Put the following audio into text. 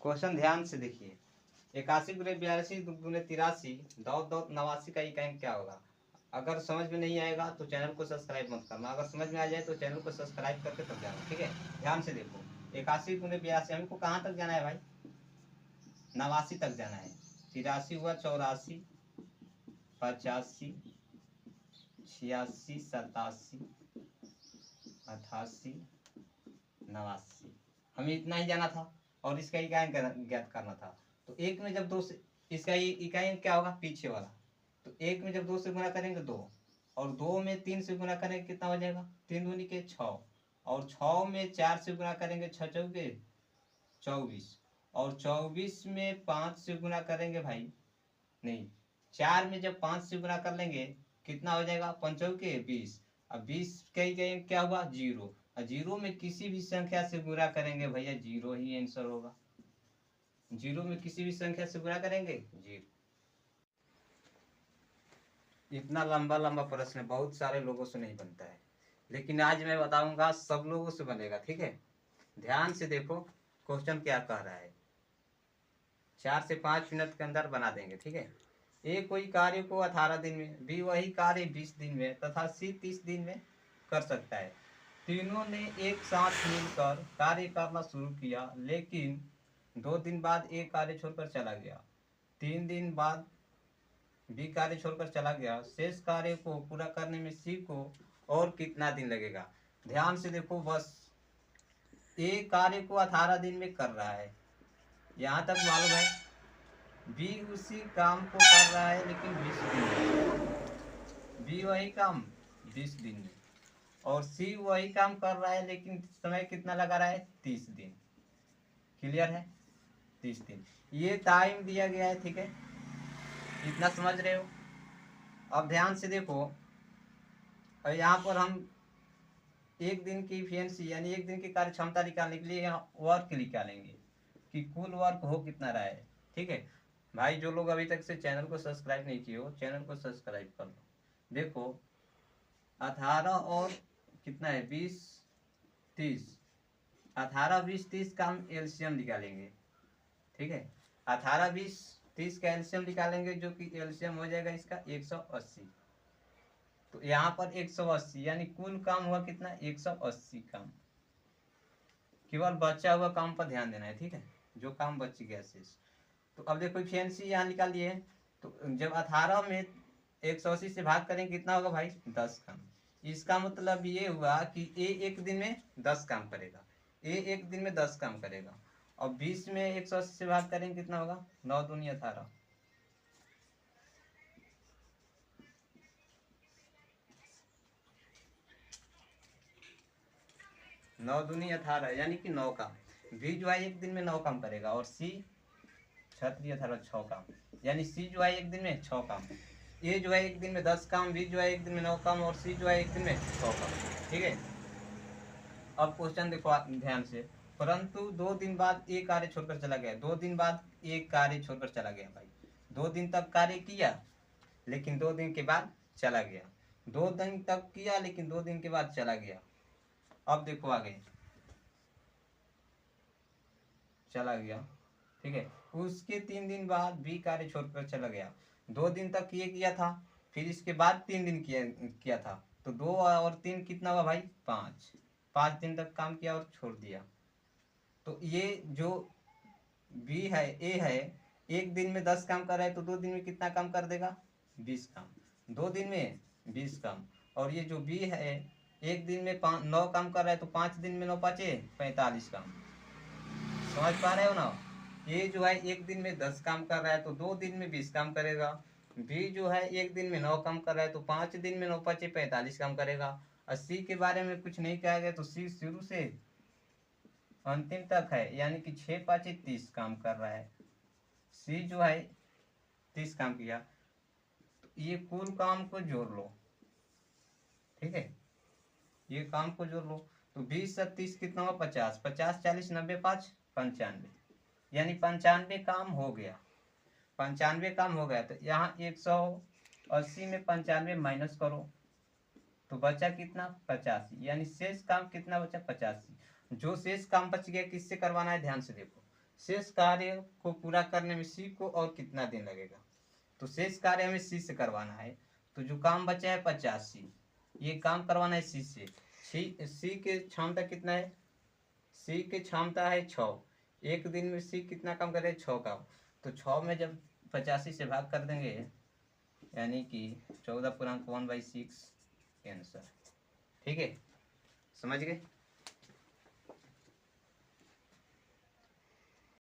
Question ध्यान से देखिए। 81 गुने 82 गुने 83 दौ 89 का इकाई क्या होगा। अगर समझ में नहीं आएगा तो चैनल को सब्सक्राइब मत करना, अगर समझ में आ जाए तो चैनल को सब्सक्राइब करके तब जाना, ठीक है। ध्यान से देखो, 81 गुने 82 हमको कहाँ तक जाना है भाई, 89 तक जाना है। 83 हुआ 84, 85, 86, 87, 88, 89, हमें इतना ही जाना था और इसका इकाई ज्ञात करना था। तो एक में जब दो से, इसका इकाई क्या होगा पीछे वाला, तो एक में जब दो से गुना करेंगे दो, और दो में तीन से गुना करेंगे कितना हो जाएगा, तीन दूनी के 6, और 6 में 4 से गुना करेंगे 6 चौके 24, और 24 में 5 से गुना करेंगे भाई, नहीं 4 में जब 5 से गुना कर लेंगे कितना हो जाएगा, 5 चौके 20। अब 20 कहीं क्या हुआ, जीरो। और जीरो में किसी भी संख्या से गुना करेंगे भैया जीरो ही आंसर होगा। जीरो में किसी भी संख्या से गुना करेंगे जीरो। इतना लंबा लंबा प्रश्न बहुत सारे लोगों से नहीं बनता है, लेकिन आज मैं बताऊंगा सब लोगों से बनेगा, ठीक है। ध्यान से देखो क्वेश्चन क्या कह रहा है। 4 से 5 मिनट के अंदर बना देंगे, ठीक है। ए कोई कार्य को 18 दिन में, बी वही कार्य 20 दिन में तथा सी 30 दिन में कर सकता है। तीनों ने एक साथ मिलकर कार्य करना शुरू किया, लेकिन 2 दिन बाद ए कार्य छोड़कर चला गया। 3 दिन बाद बी कार्य छोड़कर चला गया। शेष कार्य को पूरा करने में सी को और कितना दिन लगेगा। ध्यान से देखो, बस ए कार्य को 18 दिन में कर रहा है, यहाँ तक मालूम है। बी उसी काम को कर रहा है लेकिन 20 दिन में, बी वही काम 20 दिन में, और सी वही काम कर रहा है लेकिन समय कितना लगा रहा है, 30 दिन। क्लियर है, 30 दिन ये टाइम दिया गया है, ठीक है। इतना समझ रहे हो। अब ध्यान से देखो, और यहाँ पर हम एक दिन की इफिशिएंसी यानी एक दिन की कार्य क्षमता निकालने के लिए यहाँ वर्क निकालेंगे कि कुल वर्क हो कितना रहा है, ठीक है। भाई जो लोग अभी तक से चैनल को सब्सक्राइब नहीं किए हो, चैनल को सब्सक्राइब कर लो। देखो 18 और कितना है 20 30, 18 20 30 का हम एलसीएम निकालेंगे, ठीक है। 18 20 30 का एलसीएम निकालेंगे, जो कि एलसीएम हो जाएगा इसका 180। तो यहाँ पर 180 यानी कुल काम हुआ कितना, 180 काम। केवल बचा हुआ काम पर ध्यान देना है, ठीक है, जो काम बच गया शेष। तो अब देखो इफिशिएंसी यहाँ निकाल लिए। तो जब 18 में 180 से भाग करें कितना होगा भाई, 10 काम। इसका मतलब ये हुआ कि ए एक दिन में 10 काम करेगा, ए एक दिन में 10 काम करेगा। और 20 में 180 से भाग करें कितना होगा, 9 दूनी 18। नौ दूनी 18 यानी कि 9 काम। बी जो है एक दिन में 9 काम करेगा, और सी 6 18 6 काम, यानी सी जो है एक दिन में 6 काम। ए जो है एक दिन में 10 काम, बी जो है एक दिन में 9 काम, और सी जो है एक दिन में 6 काम, ठीक है। अब क्वेश्चन देखो ध्यान से। परंतु 2 दिन बाद ए कार्य छोड़कर चला गया। 2 दिन बाद ए कार्य छोड़कर चला गया भाई। 2 दिन तक कार्य किया लेकिन 2 दिन के बाद चला गया। 2 दिन तक किया लेकिन 2 दिन के बाद चला गया। अब देखो आगे, चला गया, ठीक है। उसके 3 दिन बाद बी कार्य छोड़कर चला गया। 2 दिन तक ये किया था, फिर इसके बाद 3 दिन किया था। तो 2 और 3 कितना हुआ भाई, 5। 5 दिन तक काम किया और छोड़ दिया। तो ये जो बी है, ए है, एक दिन में 10 काम कर रहा है, तो 2 दिन में कितना काम कर देगा, 20 काम। 2 दिन में 20 काम। और ये जो बी है एक दिन में 9 काम कर रहा है, तो 5 दिन में 9 पाँचे 45 काम। समझ पा रहे हो ना। ये जो है एक दिन में 10 काम कर रहा है, तो 2 दिन में 20 काम करेगा। बी जो है एक दिन में 9 काम कर रहा है, तो 5 दिन में 9 5 45 काम करेगा। और सी के बारे में कुछ नहीं कहा गया, तो सी शुरू से अंतिम तक है, यानी कि 6 5 30 काम कर रहा है। सी जो है 30 काम किया। तो ये कुल काम को जोड़ लो, ठीक है, ये काम को जोड़ लो। तो 20 और 30 कितना हुआ, 50। 50 40 90 5 95, यानी 95 काम हो गया। 95 काम हो गया। तो यहाँ 180 में 95 माइनस करो, तो बचा कितना, 85, यानी शेष काम कितना बचा, 85। जो शेष काम बच गया किससे करवाना है, ध्यान से देखो। शेष कार्य को पूरा करने में सी को और कितना दिन लगेगा। तो शेष कार्य हमें सी से करवाना है, तो जो काम बचा है 85, ये काम करवाना है सी से। सी की क्षमता कितना है, सी की क्षमता है 6। एक दिन में सी कितना काम करे, 6 काम। तो 6 में जब 85 से भाग कर देंगे, यानी कि 14 पूर्णांक 1/6 आंसर। ठीक है, समझ गए।